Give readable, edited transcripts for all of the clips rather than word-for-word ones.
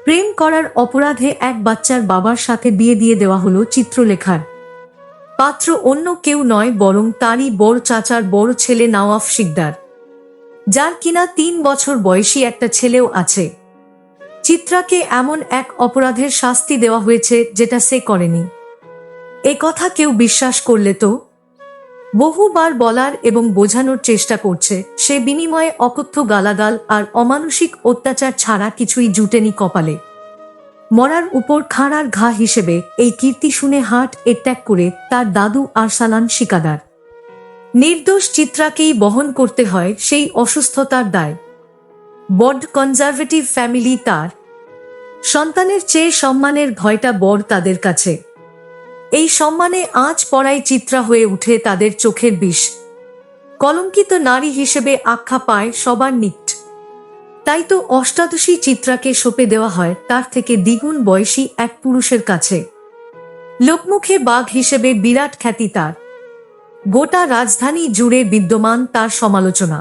প্রেম করার অপরাধে এক বাচ্চার বাবার সাথে বিয়ে দিয়ে দেওয়া হলো চিত্রলেখার। পাত্র অন্য কেউ নয় বরং তারই বড় চাচার বড় ছেলে নওয়াফ শিকদার, যার কিনা ৩ বছর বয়সী একটা ছেলেও আছে। চিত্রাকে এমন এক অপরাধের শাস্তি দেওয়া হয়েছে যেটা সে করেনি। এ কথা কেউ বিশ্বাস করলে তো? বহুবার বলার এবং বোঝানোর চেষ্টা করছে, সে বিনিময়ে অকথ্য গালাগাল আর অমানুষিক অত্যাচার ছাড়া কিছুই জুটেনি কপালে। মরার উপর খাঁড়ার ঘা হিসেবে এই কীর্তি শুনে হার্ট অ্যাটাক করে তার দাদু আরসালান শিকদার। নির্দোষ চিত্রাকেই বহন করতে হয় সেই অসুস্থতার দায়। বড্ড কনজারভেটিভ ফ্যামিলি তার। সন্তানের চেয়ে সম্মানের ভয়টা বড় তাদের কাছে। এই সম্মানে আঁচ পড়াই চিত্রা হয়ে উঠে তাদের চোখের বিষ। কলঙ্কিত নারী হিসেবে আখ্যা পায় সবার নিকট। তাই তো অষ্টাদশী চিত্রাকে সঁপে দেওয়া হয় তার থেকে দ্বিগুণ বয়সী এক পুরুষের কাছে। লোকমুখে বাঘ হিসেবে বিরাট খ্যাতি তার। গোটা রাজধানী জুড়ে বিদ্যমান তার সমালোচনা।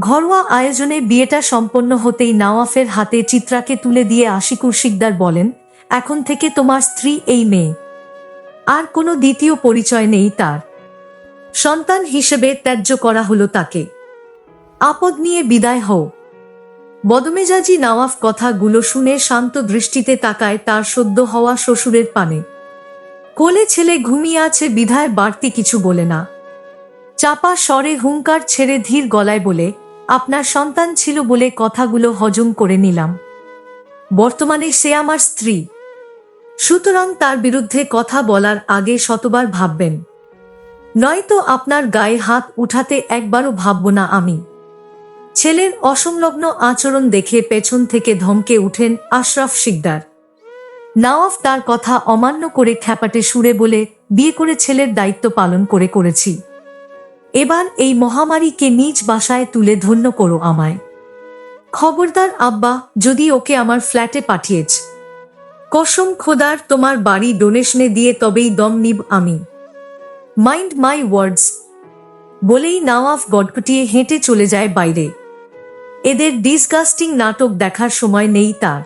ঘরোয়া আয়োজনে বিয়েটা সম্পন্ন হতেই নওয়াফের হাতে চিত্রাকে তুলে দিয়ে আশিকুর শিকদার বলেন, এখন থেকে তোমার স্ত্রী এই মেয়ে, আর কোনো দ্বিতীয় পরিচয় নেই তার। সন্তান হিসেবে ত্যায্য করা হলো তাকে। আপদ নিয়ে বিদায় হও। বদমেজাজি নওয়াফ কথাগুলো শুনে শান্ত দৃষ্টিতে তাকায় তার সদ্য হওয়া শ্বশুরের পানে। কোলে ছেলে ঘুমিয়ে আছে বিধায় বাড়তি কিছু বলে না। চাপা স্বরে হুঙ্কার ছেড়ে ধীর গলায় বলে, আপনার সন্তান ছিল বলে কথাগুলো হজম করে নিলাম। বর্তমানে সে আমার স্ত্রী, সুতরাং তার বিরুদ্ধে কথা বলার আগে শতবার ভাববেন, নয়তো আপনার গায়ে হাত উঠাতে একবারও ভাবব না আমি। ছেলের অসংলগ্ন আচরণ দেখে পেছন থেকে ধমকে উঠেন আশরাফ শিকদার। নওয়াফ তার কথা অমান্য করে খ্যাপাটে সুরে বলে, বিয়ে করে ছেলের দায়িত্ব পালন করেছি। এবার এই মহামারীকে নিজ বাসায় তুলে ধন্য করো আমায়। খবরদার আব্বা, যদি ওকে আমার ফ্ল্যাটে পাঠিয়েছ, কসম খোদার তোমার বাড়ি ডোনেশনে দিয়ে তবেই দম নিব আমি। মাইন্ড মাই ওয়ার্ডস। বলেই নওয়াফ গটপটিয়ে হেঁটে চলে যায় বাইরে। এদের ডিসগাস্টিং নাটক দেখার সময় নেই তার।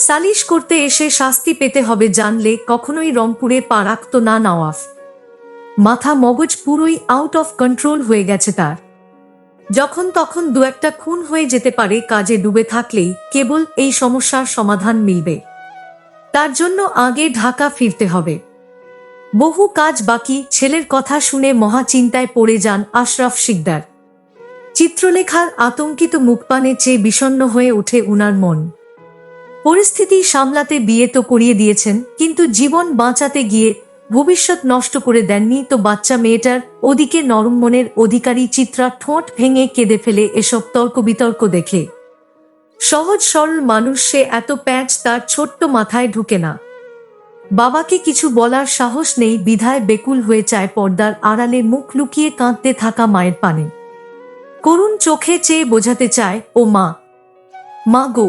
সালিশ করতে এসে শাস্তি পেতে হবে জানলে কখনোই রংপুরে পা রাখত না নওয়াফ। মাথা মগজ পুরোই আউট অফ কন্ট্রোল হয়ে গেছে তার। যখন তখন দু একটা খুন হয়ে যেতে পারে কাজে ডুবে থাকলেই কেবল এই সমস্যার সমাধান মিলবে। তার জন্য আগে ঢাকা ফিরতে হবে। বহু কাজ বাকি। ছেলের কথা শুনে মহা চিন্তায় পড়ে যান আশরাফ শিকদার। চিত্রলেখার আতঙ্কিত মুখপানে চেয়ে বিষণ্ণ হয়ে ওঠে উনার মন। পরিস্থিতি সামলাতে বিয়ে তো করিয়ে দিয়েছেন, কিন্তু জীবন বাঁচাতে গিয়ে ভবিষ্যৎ নষ্ট করে দেননি তো বাচ্চা মেয়েটার? ওদিকে নরম মনের অধিকারী চিত্রা ঠোঁট ভেঙে কেঁদে ফেলে এসব তর্ক বিতর্ক দেখে। সহজ সরল মানুষ সে, এত প্যাঁচ তার ছোট্ট মাথায় ঢুকে না। বাবাকে কিছু বলার সাহস নেই বিধায় বেকুল হয়ে চায় পর্দার আড়ালে মুখ লুকিয়ে কাঁদতে থাকা মায়ের পানে। করুণ চোখে চেয়ে বোঝাতে চায়, ও মা, মা গো,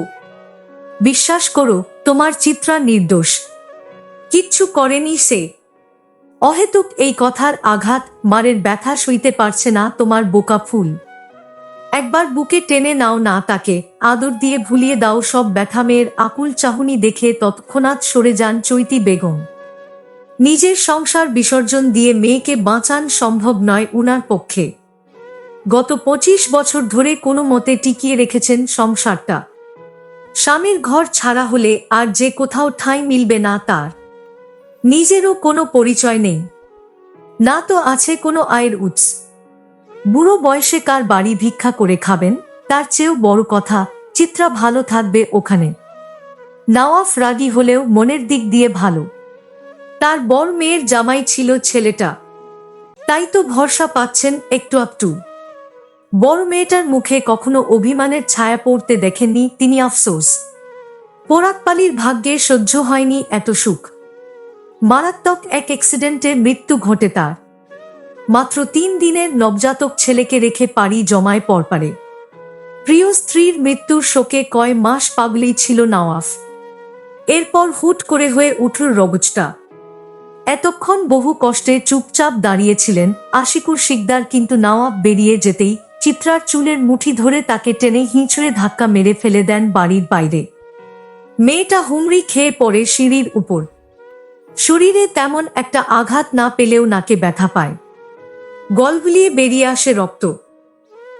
বিশ্বাস করো তোমার চিত্রা নির্দোষ, কিচ্ছু করেনি সে। অহেতুক এই কথার আঘাত, মারের ব্যথা সইতে পারছে না তোমার বোকা ফুল। একবার বুকে টেনে নাও না তাকে, আদর দিয়ে ভুলিয়ে দাও সব ব্যথা। মেয়ের আকুল চাহনি দেখে তৎক্ষণাৎ সরে যান চৈতি বেগম। নিজের সংসার বিসর্জন দিয়ে মেয়েকে বাঁচান সম্ভব নয় উনার পক্ষে। গত 25 বছর ধরে কোনো মতে টিকিয়ে রেখেছেন সংসারটা। স্বামীর ঘর ছাড়া হলে আর যে কোথাও ঠাঁই মিলবে না তার। নিজেরও কোনো পরিচয় নেই, না তো আছে কোনো আয়ের উৎস। বুড়ো বয়সে কার বাড়ি ভিক্ষা করে খাবেন? তার চেয়েও বড় কথা, চিত্রা ভালো থাকবে ওখানে। নওয়াফ রাগী হলেও মনের দিক দিয়ে ভালো। তার বড় মেয়ের জামাই ছিল ছেলেটা, তাই তো ভরসা পাচ্ছেন একটু একটু। বড় মেয়েটার মুখে কখনো অভিমানের ছায়া পড়তে দেখেননি তিনি। আফসোস, পোড়াকপালির ভাগ্যে সহ্য হয়নি এত সুখ। মারাত্মক এক অ্যাক্সিডেন্টে মৃত্যু ঘটে তার। মাত্র 3 দিনের নবজাতক ছেলেকে রেখে পাড়ি জমায় পরপারে। প্রিয় স্ত্রীর মৃত্যুর শোকে কয় মাস পাগলেই ছিল নওয়াফ। এরপর হুট করে হয়ে উঠল রগজটা। এতক্ষণ বহু কষ্টে চুপচাপ দাঁড়িয়েছিলেন আশিকুর শিকদার, কিন্তু নওয়াফ বেরিয়ে যেতেই চিত্রার চুলের মুঠি ধরে তাকে টেনে হিঁচড়ে ধাক্কা মেরে ফেলে দেন বাড়ির বাইরে। মেয়েটা হুমড়ি খেয়ে পড়ে সিঁড়ির উপর। শরীরে তেমন একটা আঘাত না পেলেও নাকে ব্যথা পায়। গলগলিয়ে বেরিয়ে আসে রক্ত।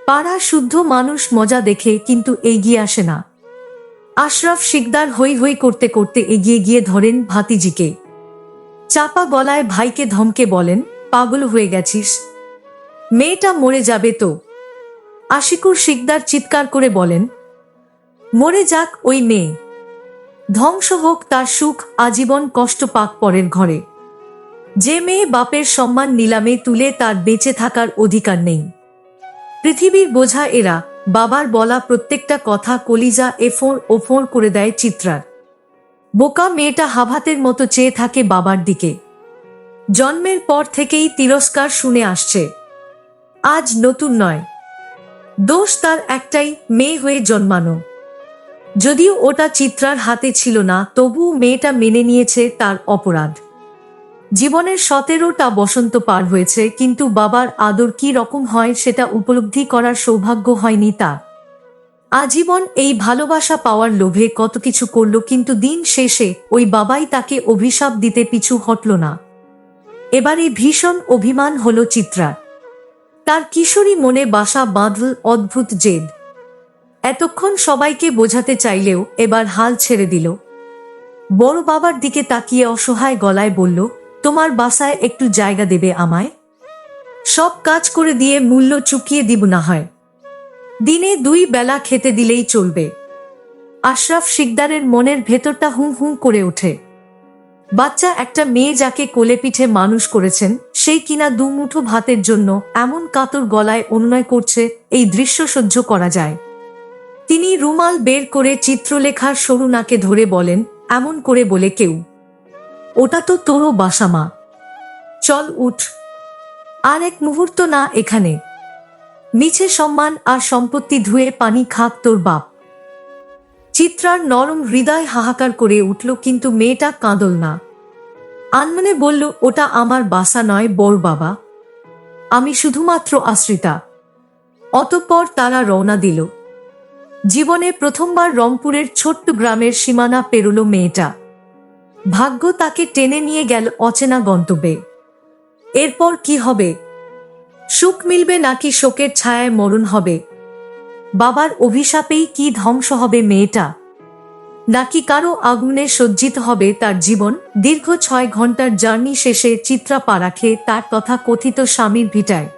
পাড়া শুদ্ধ মানুষ মজা দেখে কিন্তু এগিয়ে আসে না। আশরাফ শিকদার হৈ হৈ করতে করতে এগিয়ে গিয়ে ধরেন ভাতিজিকে। চাপা গলায় ভাইকে ধমকে বলেন, পাগল হয়ে গেছিস? মেয়েটা মরে যাবে তো। আশিকুর শিকদার চিৎকার করে বলেন, মরে যাক ওই মেয়ে, ধ্বংস হোক তার সুখ, আজীবন কষ্ট পাক পরের ঘরে। যে মেয়ে বাপের সম্মান নিলামে তুলে তার বেঁচে থাকার অধিকার নেই। পৃথিবীর বোঝা এরা। বাবার বলা প্রত্যেকটা কথা কলিজা এফোঁড় ওফোঁড় করে দেয় চিত্রার। বোকা মেয়েটা হাভাতের মতো চেয়ে থাকে বাবার দিকে। জন্মের পর থেকেই তিরস্কার শুনে আসছে, আজ নতুন নয়। দোষ তার একটাই, মেয়ে হয়ে জন্মানো। যদিও ওটা চিত্রার হাতে ছিল না, তবুও মেয়েটা মেনে নিয়েছে তার অপরাধ। জীবনের 17টা বসন্ত পার হয়েছে, কিন্তু বাবার আদর কি রকম হয় সেটা উপলব্ধি করার সৌভাগ্য হয়নি তার। আজীবন এই ভালোবাসা পাওয়ার লোভে কত কিছু করল, কিন্তু দিন শেষে ওই বাবাই তাকে অভিশাপ দিতে পিছু হটল না। এবারে ভীষণ অভিমান হলো চিত্রার। তার কিশোরী মনে বাসা বাঁধল অদ্ভুত জেদ। এতক্ষণ সবাইকে বোঝাতে চাইলেও এবার হাল ছেড়ে দিল। বড় বাবার দিকে তাকিয়ে অসহায় গলায় বলল, তোমার বাসায় একটু জায়গা দেবে আমায়? সব কাজ করে দিয়ে মূল্য চুকিয়ে দিব না হয়। দিনে 2 বেলা খেতে দিলেই চলবে। আশরাফ শিকদারের মনের ভেতরটা হুম হুম করে ওঠে। বাচ্চা একটা মেয়ে যাকে কোলে পিঠে মানুষ করেছেন, সেই কিনা 2 মুঠো ভাতের জন্য এমন কাতর গলায় অনুনয় করছে, এই দৃশ্য সহ্য করা যায়? তিনি রুমাল বের করে চিত্রলেখার সরু নাকে ধরে বলেন, এমন করে বলে কেউ? ওটা তো তোরও বাসা মা, চল উঠ। আর এক মুহূর্ত না এখানে। মিছে সম্মান আর সম্পত্তি ধুয়ে পানি খাক তোর বাপ। চিত্রার নরম হৃদয় হাহাকার করে উঠল, কিন্তু মেয়েটা কাঁদল না। আনমনে বলল, ওটা আমার বাসা নয় বড় বাবা, আমি শুধুমাত্র আশ্রিতা। অতঃপর তারা রওনা দিল। জীবনে প্রথমবার রংপুরের ছোট্ট গ্রামের সীমানা পেরোল মেয়েটা। ভাগ্য তাকে টেনে নিয়ে গেল অচেনা গন্তব্যে। এরপর কি হবে? সুখ মিলবে নাকি শোকের ছায়ায় মরণ হবে? বাবার অভিশাপেই কি ধ্বংস হবে মেয়েটা, নাকি কারো আগুনে সজ্জিত হবে তার জীবন? দীর্ঘ 6 ঘন্টার জার্নি শেষে চিত্রা পা রাখে তার তথা কথিত স্বামীর ভিটায়।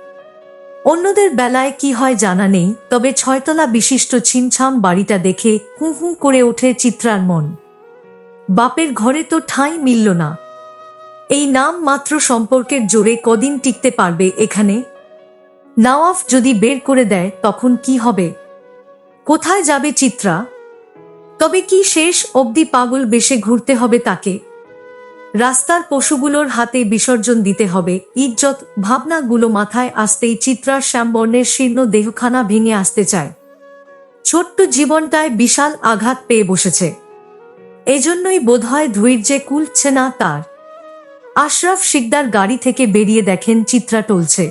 অন্যদের বেলায় কি হয় জানা নেই, তবে 6 তলা বিশিষ্ট ছিমছাম বাড়িটা দেখে হু হু করে ওঠে চিত্রার মন। বাপের ঘরে তো ঠাঁই মিলল না। এই নাম মাত্র সম্পর্কের জোরে কদিন টিকতে পারবে এখানে? নওয়াফ যদি বের করে দেয় তখন কি হবে? কোথায় যাবে চিত্রা? তবে কি শেষ অবধি পাগল বেশে ঘুরতে হবে তাকে? রাস্তার পশুগুলোর হাতে বিসর্জন দিতে হবে ইজ্জত? ভাবনাগুলো মাথায় আসতেই চিত্রার শ্যামবর্ণের শীর্ণ দেহখানা ভেঙে আসতে চায়। ছোট্ট জীবনটায় বিশাল আঘাত পেয়ে বসেছে। এজন্যই বোধহয় ধৈর্যে কুলছে না তার। আশরাফ শিকদার গাড়ি থেকে বেরিয়ে দেখেন চিত্রা টলছে।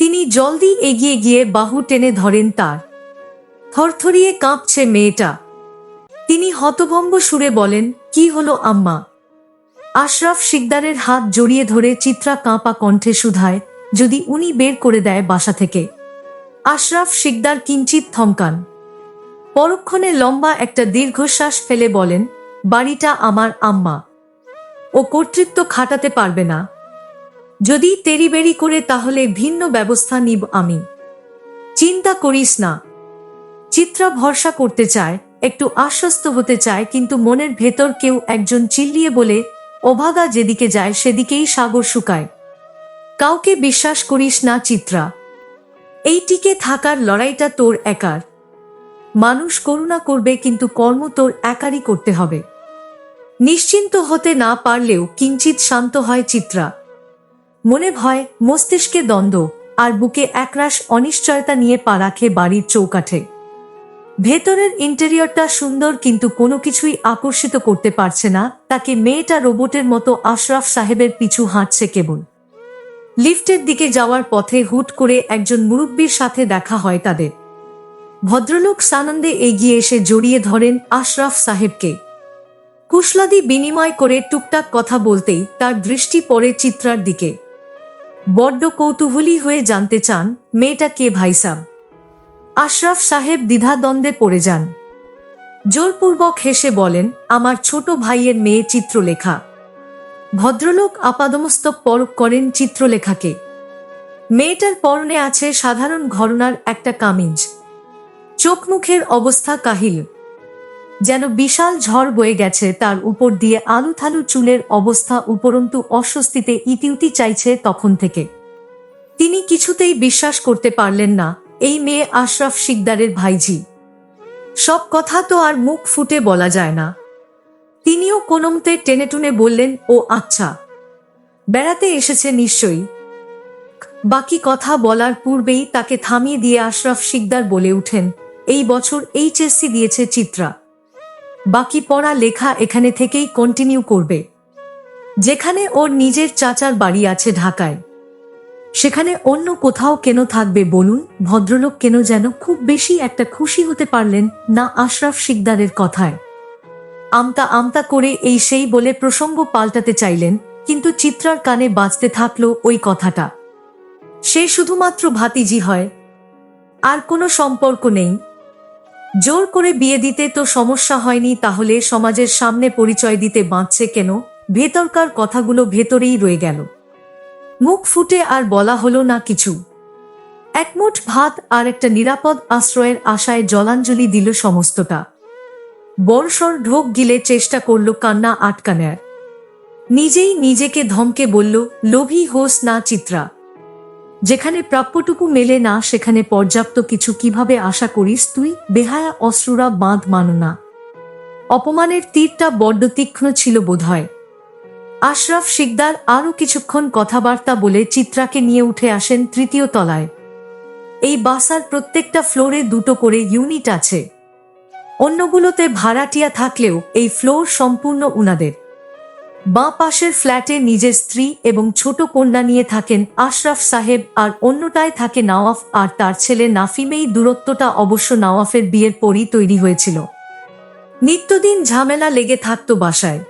তিনি জলদি এগিয়ে গিয়ে বাহু টেনে ধরেন তার। থরথরিয়ে কাঁপছে মেয়েটা। তিনি হতভম্ব সুরে বলেন, কি হলো আম্মা? আশরাফ শিকদারের হাত জড়িয়ে ধরে চিত্রা কাঁপা কণ্ঠে শুধায়, যদি উনি বের করে দেয় বাসা থেকে। আশরাফ শিকদার কিঞ্চিত থমকান। পরক্ষণে লম্বা একটা দীর্ঘশ্বাস ফেলে বলেন, বাড়িটা আমার আম্মা, ও কর্তৃত্ব খাটাতে পারবে না। যদি তেড়িবেড়ি করে তাহলে ভিন্ন ব্যবস্থা নিব আমি। চিন্তা করিস না। চিত্রা ভরসা করতে চায়, একটু আশ্বস্ত হতে চায়, কিন্তু মনের ভেতর কেউ একজন চিল্লিয়ে বলে, অভাগা যেদিকে যায় সেদিকেই সাগর শুকায়। কাউকে বিশ্বাস করিস না চিত্রা। এই টিকে থাকার লড়াইটা তোর একার। মানুষ করুণা করবে, কিন্তু কর্ম তোর একারই করতে হবে। নিশ্চিন্ত হতে না পারলেও কিঞ্চিত শান্ত হয় চিত্রা। মনে ভয়, মস্তিষ্কে দ্বন্দ্ব, আর বুকে একরাশ অনিশ্চয়তা নিয়ে পা রাখে বাড়ির চৌকাঠে। ভেতরের ইন্টেরিয়রটা সুন্দর, কিন্তু কোনো কিছুই আকর্ষিত করতে পারছে না তাকে। মেয়েটা রোবটের মতো আশরাফ সাহেবের পিছু হাঁটছে কেবল। লিফটের দিকে যাওয়ার পথে হুট করে একজন মুরব্বির সাথে দেখা হয় তাদের। ভদ্রলোক সানন্দে এগিয়ে এসে জড়িয়ে ধরেন আশরাফ সাহেবকে। কুশলাদি বিনিময় করে টুকটাক কথা বলতেই তার দৃষ্টি পড়ে চিত্রার দিকে। বড্ড কৌতূহলী হয়ে জানতে চান, মেয়েটা কে ভাইসাব? আশরাফ সাহেব দ্বিধাদ্বন্দ্বে পড়ে যান। জোরপূর্বক হেসে বলেন, আমার ছোট ভাইয়ের মেয়ে চিত্রলেখা। ভদ্রলোক আপাদমস্তক পরখ করেন চিত্রলেখাকে। মেয়েটার পরনে আছে সাধারণ ঘরনার একটা কামিজ। চোখ মুখের অবস্থা কাহিল, যেন বিশাল ঝড় বয়ে গেছে তার উপর দিয়ে। আলুথালু চুলের অবস্থা উপরন্তু অস্বস্তিতে ইতিউতি চাইছে তখন থেকে। তিনি কিছুতেই বিশ্বাস করতে পারলেন না এই মেয়ে আশরাফ শিকদারের ভাইঝি। সব কথা তো আর মুখ ফুটে বলা যায় না। তিনিও কোনোমতে টেনেটুনে বললেন, ও আচ্ছা, বেড়াতে এসেছে নিশ্চয়ই। বাকি কথা বলার পূর্বেই তাকে থামিয়ে দিয়ে আশরাফ শিকদার বলে উঠেন, এই বছর এইচএসসি দিয়েছে চিত্রা। বাকি পড়া লেখা এখানে থেকেই কন্টিনিউ করবে। যেখানে ওর নিজের চাচার বাড়ি আছে ঢাকায়, সেখানে অন্য কোথাও কেন থাকবে বলুন? ভদ্রলোক কেন যেন খুব বেশি একটা খুশি হতে পারলেন না আশরাফ শিকদারের কথায়। আমতা আমতা করে এই সেই বলে প্রসঙ্গ পাল্টাতে চাইলেন, কিন্তু চিত্রার কানে বাজতে থাকলো ওই কথাটা। সে শুধুমাত্র ভাতিজি হয়, আর কোনো সম্পর্ক নেই। জোর করে বিয়ে দিতে তো সমস্যা হয়নি, তাহলে সমাজের সামনে পরিচয় দিতে বাঁচছে কেন? ভেতরকার কথাগুলো ভেতরেই রয়ে গেল, মুখ ফুটে আর বলা হলো না কিছু। একমুঠ ভাত আর একটা নিরাপদ আশ্রয়ের আশায় জলাঞ্জলি দিল সমস্তটা। বড়সড় ঢোক গিলে চেষ্টা করল কান্না আটকানোর। নিজেই নিজেকে ধমকে বলল, লোভী হোস না চিত্রা। যেখানে প্রাপ্যটুকু মেলে না সেখানে পর্যাপ্ত কিছু কিভাবে আশা করিস তুই? বেহায়া অশ্রুরা বাঁধ মানো না। অপমানের তীরটা বড্ড তীক্ষ্ণ ছিল বোধহয়। আশরাফ শিকদার আরও কিছুক্ষণ কথাবার্তা বলে চিত্রাকে নিয়ে উঠে আসেন তৃতীয় তলায়। এই বাসার প্রত্যেকটা ফ্লোরে দুটো করে ইউনিট আছে। অন্যগুলোতে ভাড়াটিয়া থাকলেও এই ফ্লোর সম্পূর্ণ উনাদের। বাঁ পাশের ফ্ল্যাটে নিজের স্ত্রী এবং ছোট কন্যা নিয়ে থাকেন আশরাফ সাহেব, আর অন্যটায় থাকে নওয়াফ আর তার ছেলে নাফিমেই। দূরত্বটা অবশ্য নওয়াফের বিয়ের পরই তৈরি হয়েছিল। নিত্যদিন ঝামেলা লেগে থাকত বাসায়।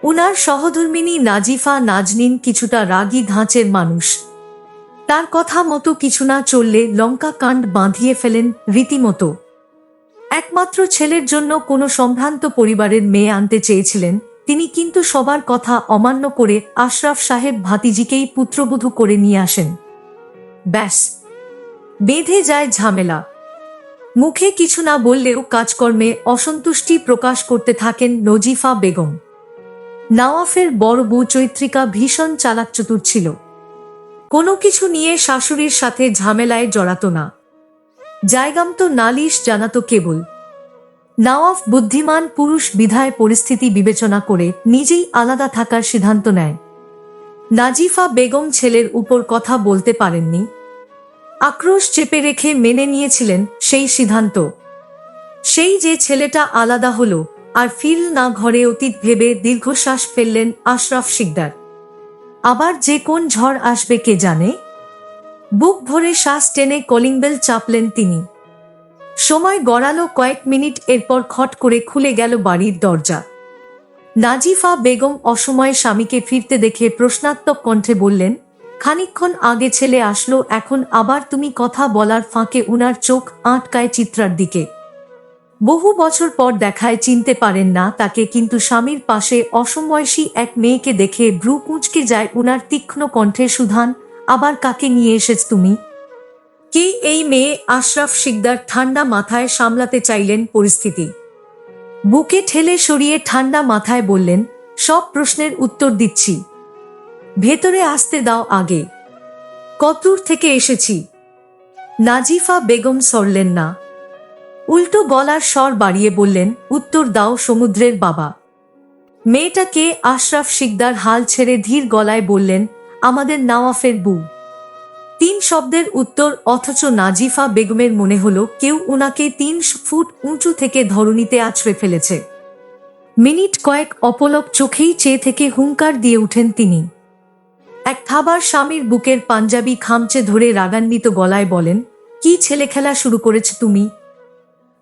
উনার সহধর্মিনী নাজিফা নাজনীন কিছুটা রাগী ধাঁচের মানুষ। তার কথা মতো কিছু না চললে লঙ্কা কাণ্ড বাঁধিয়ে ফেলেন রীতিমতো। একমাত্র ছেলের জন্য কোনো সম্ভ্রান্ত পরিবারের মেয়ে আনতে চেয়েছিলেন তিনি, কিন্তু সবার কথা অমান্য করে আশরাফ সাহেব ভাতিজিকেই পুত্রবধূ করে নিয়ে আসেন। ব্যাস, বেঁধে যায় ঝামেলা। মুখে কিছু না বললেও কাজকর্মে অসন্তুষ্টি প্রকাশ করতে থাকেন নজিফা বেগম। নওয়াফের বড় বউ চৈত্রিকা ভীষণ চালাকচতুর ছিল। কোনো কিছু নিয়ে শাশুড়ির সাথে ঝামেলায় জড়াতো না, জায়গামতো নালিশ জানাতো কেবল। নওয়াফ বুদ্ধিমান পুরুষ বিধায় পরিস্থিতি বিবেচনা করে নিজেই আলাদা থাকার সিদ্ধান্ত নেয়। নাজিফা বেগম ছেলের উপর কথা বলতে পারেননি। আক্রোশ চেপে রেখে মেনে নিয়েছিলেন সেই সিদ্ধান্ত। সেই যে ছেলেটা আলাদা হলো আর ফিরল না ঘরে, অতীত ভেবে দীর্ঘশ্বাস ফেললেন আশরাফ শিকদার। আবার যে কোন ঝড় আসবে কে জানে। বুক ভরে শ্বাস টেনে কলিং বেল চাপলেন তিনি। সময় গড়ালো কয়েক মিনিট, এরপর খট করে খুলে গেল বাড়ির দরজা। নাজিফা বেগম অসময়ে স্বামীকে ফিরতে দেখে প্রশ্নাত্মক কণ্ঠে বললেন, খানিকক্ষণ আগে ছেলে আসলো, এখন আবার তুমি? কথা বলার ফাঁকে উনার চোখ আটকায় চিত্রার দিকে। বহু বছর পর দেখায় চিনতে পারেন না তাকে, কিন্তু স্বামীর পাশে অসমবয়সী এক মেয়েকে দেখে ভ্রু কুঁচকে যায় উনার তীক্ষ্ণ কণ্ঠে। সুধান, আবার কাকে নিয়ে এসেছ তুমি? কে এই মেয়ে? আশরাফ শিকদার ঠান্ডা মাথায় সামলাতে চাইলেন পরিস্থিতি। বুকে ঠেলে সরিয়ে ঠান্ডা মাথায় বললেন, সব প্রশ্নের উত্তর দিচ্ছি, ভেতরে আসতে দাও আগে। কতদূর থেকে এসেছি? নাজিফা বেগম সরলেন না, উল্টো গলার স্বর বাড়িয়ে বললেন, উত্তর দাও সমুদ্রের বাবা। মেয়েটা কে? আশরাফ শিকদার হাল ছেড়ে ধীর গলায় বললেন, আমাদের নওয়াফের বউ। 3 শব্দের উত্তর, অথচ নাজিফা বেগমের মনে হলো কেউ উনাকে 3 ফুট উঁচু থেকে ধরণীতে আছড়ে ফেলেছে। মিনিট কয়েক অপলক চোখেই চেয়ে থেকে হুঙ্কার দিয়ে উঠেন তিনি। এক থাবার স্বামীর বুকের পাঞ্জাবি খামচে ধরে রাগান্বিত গলায় বলেন, কি ছেলে খেলা শুরু করেছ তুমি?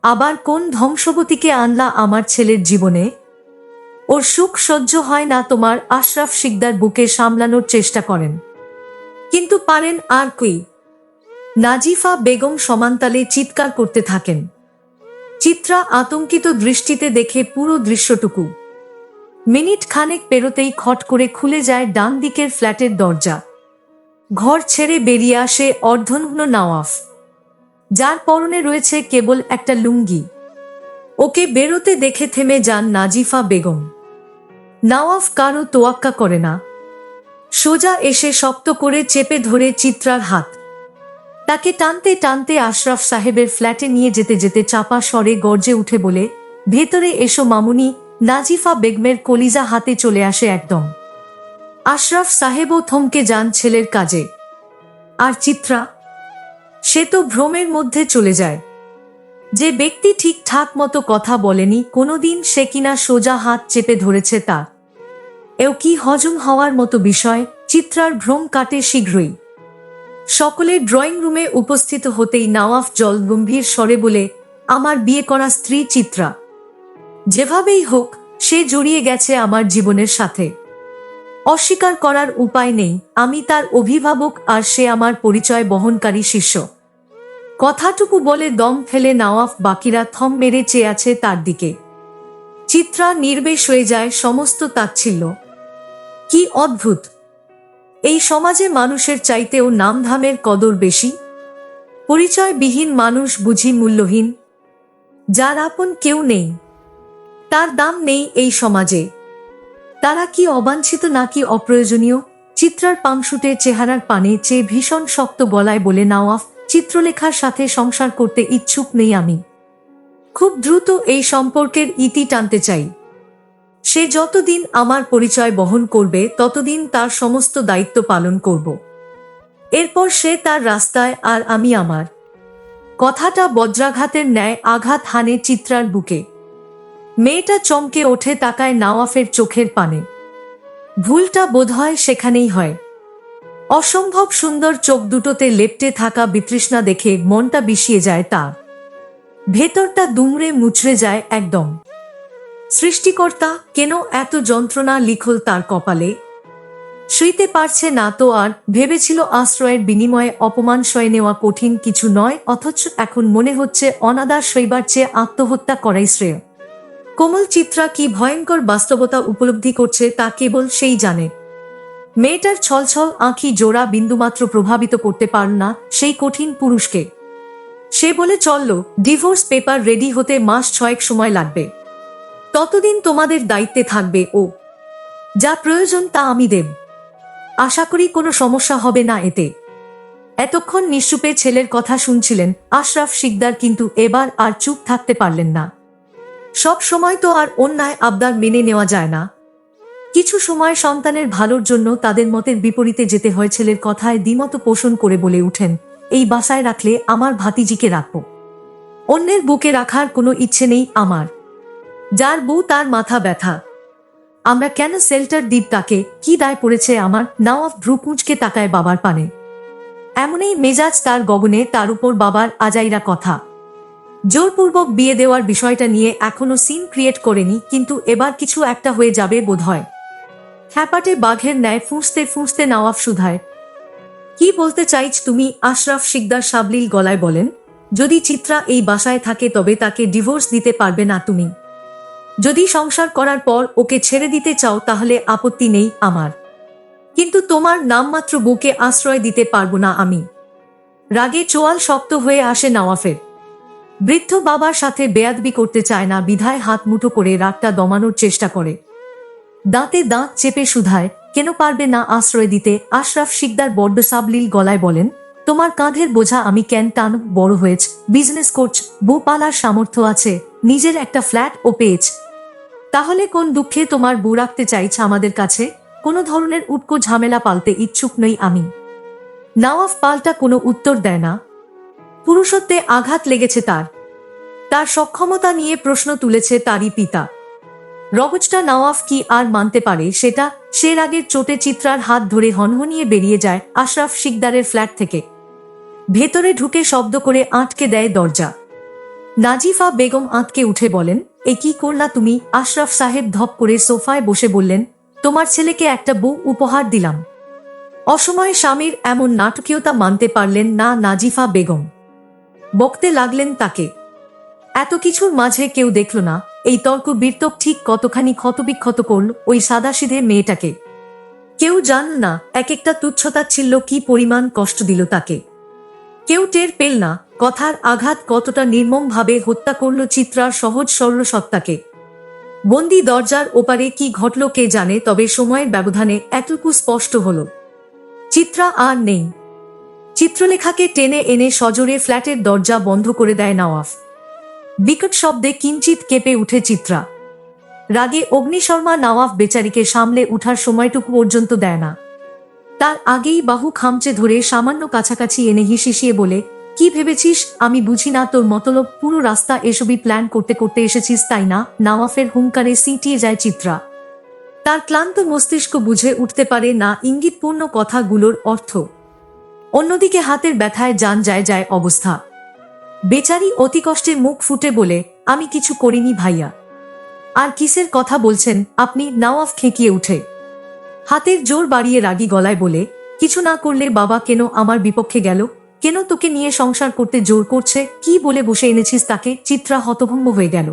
আবার কোন ধ্বংসবতীকে আনলা আমার ছেলের জীবনে? ওর সুখ সহ্য হয় না। তোমার আশরাফ শিকদার বুকে সামলানোর চেষ্টা করেন, কিন্তু পারেন আর কই। নাজিফা বেগম সমান্তালে চিৎকার করতে থাকেন। চিত্রা আতঙ্কিত দৃষ্টিতে দেখে পুরো দৃশ্যটুকু। মিনিট খানেক পেরোতেই খট করে খুলে যায় ডান দিকের ফ্ল্যাটের দরজা। ঘর ছেড়ে বেরিয়ে আসে অর্ধনগ্ন নওয়াফ, যার পরনে রয়েছে কেবল একটা লুঙ্গি। ওকে বেরোতে দেখে থেমে যান নাজিফা বেগম। নওয়াফ কারো তোয়াক্কা করে না, সোজা এসে শক্ত করে চেপে ধরে চিত্রার হাত। তাকে টানতে টানতে আশরাফ সাহেবের ফ্ল্যাটে নিয়ে যেতে যেতে চাপা স্বরে গর্জে উঠে বলে, ভেতরে এসো মামুনি। নাজিফা বেগমের কলিজা হাতে চলে আসে একদম। আশরাফ সাহেবও থমকে যান ছেলের কাজে। আর চিত্রা, সে তো ভ্রমের মধ্যে চলে যায়। যে ব্যক্তি ঠিকঠাক মতো কথা বলেনি কোনোদিন, সে কিনা সোজা হাত চেপে ধরেছে তার। এও কি হজম হওয়ার মতো বিষয়? চিত্রার ভ্রম কাটে শীঘ্রই। সকলে ড্রয়িং রুমে উপস্থিত হতেই নওয়াফ জল গম্ভীর স্বরে বলে, আমার বিয়ে করা স্ত্রী চিত্রা। যেভাবেই হোক সে জড়িয়ে গেছে আমার জীবনের সাথে। অস্বীকার করার উপায় নেই। আমি তার অভিভাবক আর সে আমার পরিচয় বহনকারী শিষ্য। কথাটুকু বলে দম ফেলে নওয়াফ বাকিরা থম মেরে চেয়ে আছে তার দিকে। চিত্রা নির্বেশ হয়ে যায় সমস্ত তাচ্ছিল্য। কি অদ্ভুত! এই সমাজে মানুষের চাইতেও নামধামের কদর বেশি। পরিচয়বিহীন মানুষ বুঝি মূল্যহীন। যার আপন কেউ নেই, তার দাম নেই এই সমাজে। তারা কি অবাঞ্ছিত নাকি অপ্রয়োজনীয়? চিত্রার পাংশুটে চেহারার পানে চেয়ে ভীষণ শক্ত গলায় বলে নওয়াফ, চিত্রলেখার সাথে সংসার করতে ইচ্ছুক নেই আমি। খুব দ্রুত এই সম্পর্কের ইতি টানতে চাই। সে যতদিন আমার পরিচয় বহন করবে ততদিন তার সমস্ত দায়িত্ব পালন করব। এরপর সে তার রাস্তায় আর আমি আমার। কথাটা বজ্রাঘাতের ন্যায় আঘাত হানে চিত্রার বুকে। মেয়েটা চমকে ওঠে, তাকায় নওয়াফের চোখের পানে। ভুলটা বোধহয় সেখানেই হয়। অসম্ভব সুন্দর চোখ দুটোতে লেপ্টে থাকা বিতৃষ্ণা দেখে মনটা বিষিয়ে যায় তার। ভেতরটা দুমড়ে মুচড়ে যায় একদম। সৃষ্টিকর্তা, কেন এত যন্ত্রণা লিখল তার কপালে? শুইতে পারছে না তো আর। ভেবেছিল আশ্রয়ের বিনিময়ে অপমান সয়ে নেওয়া কঠিন কিছু নয়, অথচ এখন মনে হচ্ছে অনাদার সইবার চেয়ে আত্মহত্যা করাই শ্রেয়। কোমল চিত্রা কি ভয়ঙ্কর বাস্তবতা উপলব্ধি করছে তা কেবল সেই জানে। মেয়েটার ছলছল আঁখি জোড়া বিন্দুমাত্র প্রভাবিত করতে পারল না সেই কঠিন পুরুষকে। সে বলে চলল, ডিভোর্স পেপার রেডি হতে মাস 6 সময় লাগবে। ততদিন তোমাদের দায়িত্বে থাকবে ও। যা প্রয়োজন তা আমি দেব। আশা করি কোনো সমস্যা হবে না এতে। এতক্ষণ নিশ্চুপে ছেলের কথা শুনছিলেন আশরাফ শিকদার, কিন্তু এবার আর চুপ থাকতে পারলেন না। সব সময় তো আর অন্যায় আবদার মেনে নেওয়া যায় না। কিছু সময় সন্তানের ভালোর জন্য তাদের মতের বিপরীতে যেতে হয়। ছেলের কথায় দ্বিমত পোষণ করে বলে উঠেন, এই বাসায় রাখলে আমার ভাতিজিকে রাখব। অন্যের বুকে রাখার কোনো ইচ্ছে নেই আমার। যার বউ তার মাথা ব্যথা। আমরা কেন শেল্টার দিব তাকে? কি দায় পড়েছে আমার? নওয়াফ ভ্রু কুঁচকে তাকায় বাবার পানে। এমনই মেজাজ তার গগনে, তার উপর বাবার আজাইরা কথা। জোরপূর্বক বিয়ে দেওয়ার বিষয়টা নিয়ে এখনো সিন ক্রিয়েট করেনি, কিন্তু এবার কিছু একটা হয়ে যাবে বোধহয়। হ্যাপাটে বাঘের ন্যায় ফুঁসতে ফুঁসতে নওয়াফ শুধায়, কি বলতে চাইছ তুমি? আশরাফ শিকদার সাবলীল গলায় বলেন, যদি চিত্রা এই বাসায় থাকে তবে তাকে ডিভোর্স দিতে পারবে না তুমি। যদি সংসার করার পর ওকে ছেড়ে দিতে চাও তাহলে আপত্তি নেই আমার, কিন্তু তোমার নামমাত্র বউকে আশ্রয় দিতে পারবো না আমি। রাগে চোয়াল শক্ত হয়ে আসে নওয়াফের। বৃদ্ধ বাবার সাথে বেয়াদবি করতে চায় না বিধায় হাত মুঠো করে রাগটা দমানোর চেষ্টা করে। দাঁতে দাঁত চেপে শুধায়, কেন পারবে না আশ্রয় দিতে? আশরাফ শিকদার বড্ড সাবলীল গলায় বলেন, তোমার কাঁধের বোঝা আমি কেন টান? বড় হয়েছ, বিজনেস করছ, বউ পালার সামর্থ্য আছে, নিজের একটা ফ্ল্যাট ও পেয়েছ। তাহলে কোন দুঃখে তোমার বউ রাখতে চাইছ আমাদের কাছে? কোনো ধরনের উটকো ঝামেলা পালতে ইচ্ছুক নই আমি। নওয়াফ পাল্টা কোনো উত্তর দেয় না। পুরুষত্বে আঘাত লেগেছে তার। তার সক্ষমতা নিয়ে প্রশ্ন তুলেছে তারই পিতা। রগজটা নওয়াফ কি আর মানতে পারে সেটা? সে রাগের চোটে চিত্রার হাত ধরে হনহনিয়ে বেরিয়ে যায় আশরাফ শিকদারের ফ্ল্যাট থেকে। ভেতরে ঢুকে শব্দ করে আটকে দেয় দরজা। নাজিফা বেগম আঁতকে উঠে বলেন, এ কি করলা তুমি? আশরাফ সাহেব ধপ করে সোফায় বসে বললেন, তোমার ছেলেকে একটা বউ উপহার দিলাম। অসময়ে স্বামীর এমন নাটকীয়তা মানতে পারলেন না নাজিফা বেগম। বকতে লাগলেন তাকে। এত কিছুর মাঝে কেউ দেখল না এই তর্ক বিতর্ক ঠিক কতখানি ক্ষতবিক্ষত করল ওই সাদাসিধে মেয়েটাকে। কেউ জানল না এক একটা তুচ্ছতাচ্ছিল্য কি পরিমাণ কষ্ট দিল তাকে। কেউ টের পেল না কথার আঘাত কতটা নির্মমভাবে হত্যা করল চিত্রার সহজ সরল সত্তাকে। বন্দি দরজার ওপারে কি ঘটল কে জানে, তবে সময়ের ব্যবধানে এতটুকু স্পষ্ট হল, চিত্রা আর নেই। চিত্রলেখাকে টেনে এনে সজোরে ফ্ল্যাটের দরজা বন্ধ করে দেয় নওয়াফ। বিকট শব্দে কিঞ্চিত কেঁপে উঠে চিত্রা। রাগে অগ্নিশর্মা নওয়াফ বেচারিকে সামলে উঠার সময়টুকু পর্যন্ত দেয় না। তার আগেই বাহু খামচে ধরে সামান্য কাছাকাছি এনে হিসিয়ে বলে, কি ভেবেছিস আমি বুঝি না তোর মতলব? পুরো রাস্তা এসবই প্ল্যান করতে করতে এসেছিস তাই না? নওয়াফের হুঙ্কারে সিঁটিয়ে যায় চিত্রা। তার ক্লান্ত মস্তিষ্ক বুঝে উঠতে পারে না ইঙ্গিতপূর্ণ কথাগুলোর অর্থ। অন্যদিকে হাতের ব্যথায় যান যায় যায় অবস্থা। বেচারি অতি কষ্টে মুখ ফুটে বলে, আমি কিছু করিনি ভাইয়া। আর কিসের কথা বলছেন আপনি? নওয়াফ খেকিয়ে উঠে হাতের জোর বাড়িয়ে রাগী গলায় বলে, কিছু না করলে বাবা কেন আমার বিপক্ষে গেল? কেন তোকে নিয়ে সংসার করতে জোর করছে? কি বলে বসে এনেছিস তাকে? চিত্রা হতভম্ব হয়ে গেল।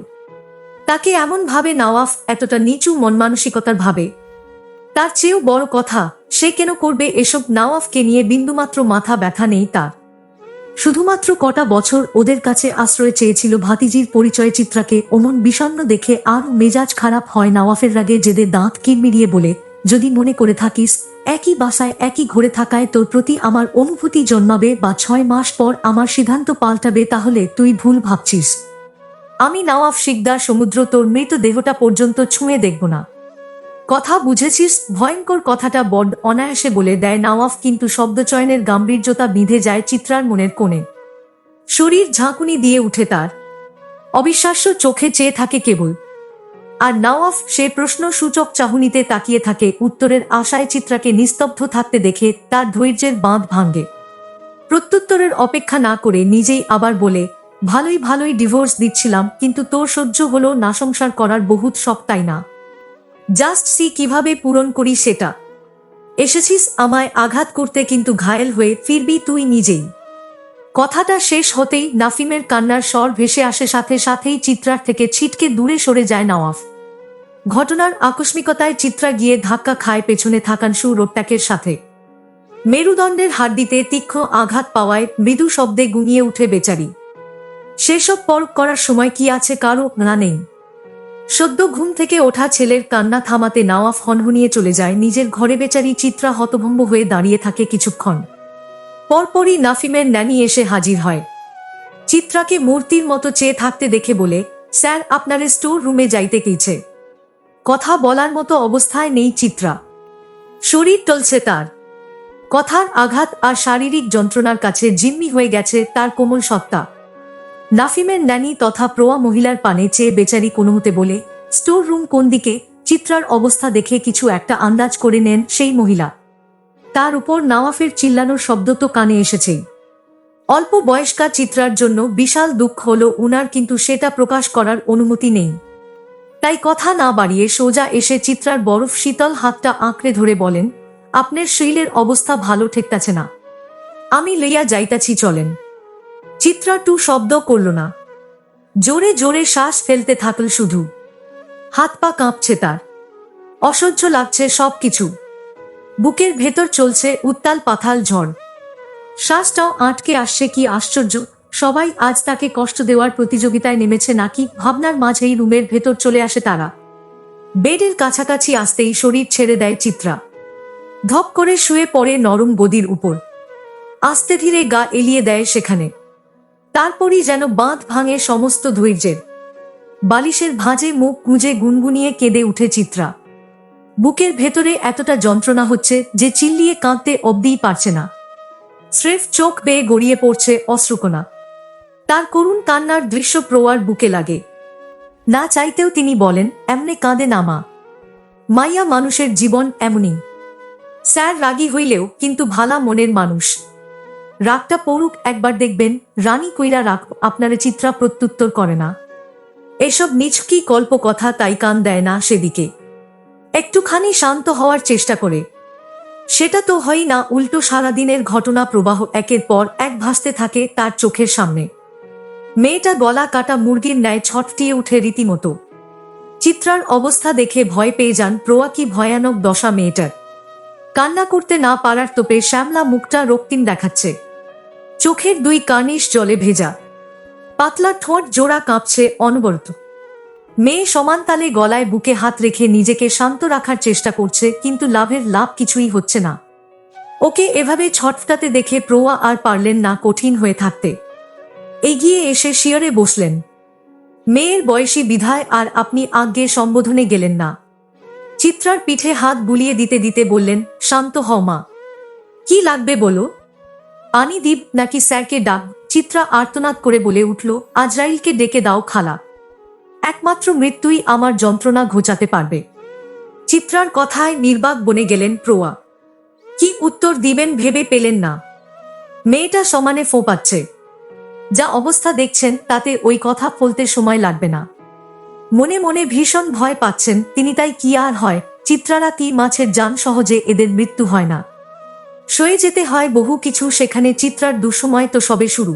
তাকে এমন ভাবে নওয়াফ এতটা নিচু মন মানসিকতার ভাবে। তার চেয়েও বড় কথা, সে কেন করবে এসব? নওয়াফকে নিয়ে বিন্দুমাত্র মাথা ব্যথা নেই তার। শুধুমাত্র কটা বছর ওদের কাছে আশ্রয় চেয়েছিল ভাতিজির পরিচয়ে। চিত্রাকে অমন বিষণ্ণ দেখে আরও মেজাজ খারাপ হয় নওয়াফের। রাগে জেদে দাঁত কিরমিরিয়ে বলে, যদি মনে করে থাকিস একই বাসায় একই ঘরে থাকায় তোর প্রতি আমার অনুভূতি জন্মাবে বা 6 মাস পর আমার সিদ্ধান্ত পাল্টাবে, তাহলে তুই ভুল ভাবছিস। আমি নওয়াফ শিকদার সমুদ্র তোর মৃতদেহটা পর্যন্ত ছুঁয়ে দেখব না। কথা বুঝেছিস? ভয়ঙ্কর কথাটা বড্ড অনায়াসে বলে দেয় নওয়াফ, কিন্তু শব্দচয়নের গাম্ভীর্যতা বিঁধে যায় চিত্রার মনের কোণে। শরীর ঝাঁকুনি দিয়ে উঠে তার। অবিশ্বাস্য চোখে চেয়ে থাকে কেবল। আর নওয়াফ সে প্রশ্ন সূচক চাহনিতে তাকিয়ে থাকে উত্তরের আশায়। চিত্রাকে নিস্তব্ধ থাকতে দেখে তার ধৈর্যের বাঁধ ভাঙে। প্রত্যুত্তরের অপেক্ষা না করে নিজেই আবার বলে, ভালোই ভালোই ডিভোর্স দিচ্ছিলাম, কিন্তু তোর সহ্য হলো না? সংসার করার বহুত শখ তাই না? জাস্ট সি কিভাবে পূরণ করি সেটা। এসেছিস আমায় আঘাত করতে, কিন্তু ঘায়েল হয়ে ফিরবি তুই নিজেই। কথাটা শেষ হতেই নাফিমের কান্নার স্বর ভেসে আসে, সাথে সাথেই চিত্রার থেকে ছিটকে দূরে সরে যায় নওয়াফ। ঘটনার আকস্মিকতায় চিত্রা গিয়ে ধাক্কা খায় পেছনে থাকান সুরোত্যাকের সাথে। মেরুদণ্ডের হাড্ডিতে তীক্ষ্ণ আঘাত পাওয়ায় মৃদু শব্দে গুঙিয়ে উঠে বেচারি। সেসব পরখ করার সময় কি আছে কারো না নেই। সদ্য ঘুম থেকে ওঠা ছেলের কান্না থামাতে নওয়াফ হনহনিয়ে চলে যায় নিজের ঘরে। বেচারি চিত্রা হতভম্ব হয়ে দাঁড়িয়ে থাকে কিছুক্ষণ। পরপরই নাফিমের ন্যানি এসে হাজির হয়। চিত্রাকে মূর্তির মতো চেয়ে থাকতে দেখে বলে, স্যার আপনার স্টোর রুমে যাইতে কেছে। কথা বলার মতো অবস্থায় নেই চিত্রা। শরীর টলছে তার। কথার আঘাত আর শারীরিক যন্ত্রণার কাছে জিম্মি হয়ে গেছে তার কোমল সত্তা। নাফিমের ন্যানি তথা প্রোয়া মহিলার পানে চেয়ে বেচারি কোনোমতে বলে, স্টোর রুম কোন দিকে? চিত্রার অবস্থা দেখে কিছু একটা আন্দাজ করে নেন সেই মহিলা। তার উপর নওয়াফের চিল্লানোর শব্দ তো কানে এসেছেই। অল্প বয়স্কা চিত্রার জন্য বিশাল দুঃখ হলো উনার, কিন্তু সেটা প্রকাশ করার অনুমতি নেই। তাই কথা না বাড়িয়ে সোজা এসে চিত্রার বরফ শীতল হাতটা আঁকড়ে ধরে বলেন, আপনার শরীরের অবস্থা ভালো ঠেকতাছে না, আমি লইয়া যাইতাছি চলেন। চিত্রা টু শব্দ করল না। জোরে জোরে শ্বাস ফেলতে থাকল শুধু। হাত পা কাঁপছে তার। অসহ্য লাগছে সবকিছু। বুকের ভেতর চলছে উত্তাল পাথাল ঝড়। শ্বাসটাও আটকে আসছে। কি আশ্চর্য, সবাই আজ তাকে কষ্ট দেওয়ার প্রতিযোগিতায় নেমেছে নাকি? ভাবনার মাঝেই রুমের ভেতর চলে আসে তারা। বেডের কাছাকাছি আসতেই শরীর ছেড়ে দেয় চিত্রা। ধপ করে শুয়ে পড়ে নরম গদির উপর। আস্তে ধীরে গা এলিয়ে দেয় সেখানে। তারপরই যেন বাঁধ ভাঙে সমস্ত ধৈর্যের। বালিশের ভাঁজে মুখ গুঁজে গুনগুনিয়ে কেঁদে উঠে চিত্রা। বুকের ভেতরে এতটা যন্ত্রণা হচ্ছে যে চিল্লিয়ে কাঁদতে অবধিই পারছে না। স্রেফ চোখ বেয়ে গড়িয়ে পড়ছে অশ্রুকণা। তার করুণ কান্নার দৃশ্য প্রোয়ার বুকে লাগে। না চাইতেও তিনি বলেন, এমনে কাঁদে না মা। মাইয়া মানুষের জীবন এমনই। স্যার রাগী হইলেও কিন্তু ভালা মনের মানুষ। রাগটা পড়ুক একবার, দেখবেন রানী কইরা রাগ আপনারে। চিত্রা প্রত্যুত্তর করে না। এসব নিছকি কল্প কথা, তাই কান দেয় না সেদিকে। একটুখানি শান্ত হওয়ার চেষ্টা করে, সেটা তো হয় না, উল্টো সারাদিনের ঘটনা প্রবাহ একের পর এক ভাসতে থাকে তার চোখের সামনে। মেয়েটা গলা কাটা মুরগির ন্যায় ছটফটিয়ে উঠে রীতিমতো। চিত্রার অবস্থা দেখে ভয় পেয়ে যান প্রোয়া। কি ভয়ানক দশা মেয়েটার! কান্না করতে না পারার তোপে শ্যামলা মুখটা রক্তিম দেখাচ্ছে, চোখের দুই কার্নিশ জলে ভেজা, পাতলা ঠোঁট জোড়া কাঁপছে অনবরত। মেয়ে সমান তালে গলায় বুকে হাত রেখে নিজেকে শান্ত রাখার চেষ্টা করছে, কিন্তু লাভ কিছুই হচ্ছে না। ওকে এভাবে ছটফটাতে দেখে প্রোয়া আর পারলেন না কঠিন হয়ে থাকতে। এগিয়ে এসে শিয়রে বসলেন। মেয়ের বয়সী বিধায় আর আপনি আজ্ঞে সম্বোধনে গেলেন না। চিত্রার পিঠে হাত বুলিয়ে দিতে দিতে বললেন, শান্ত হও মা। কি লাগবে বলো? পানি দিব নাকি স্যারকে ডাক? চিত্রা আর্তনাদ করে বলে উঠল, আজরাইলকে ডেকে দাও খালা। একমাত্র মৃত্যুই আমার যন্ত্রণা ঘোচাতে পারবে। চিত্রার কথায় নির্বাক বনে গেলেন প্রোয়া। কি উত্তর দিবেন ভেবে পেলেন না। মেয়েটা সমানে ফোঁপাচ্ছে। যা অবস্থা দেখছেন তাতে ওই কথা বলতে সময় লাগবে না। মনে মনে ভীষণ ভয় পাচ্ছেন তিনি, তাই কি আর হয়। চিত্রারাতি মাছের জান, সহজে এদের মৃত্যু হয় না, সয়ে যেতে হয় বহু কিছু। সেখানে চিত্রার দুঃসময় তো সবে শুরু।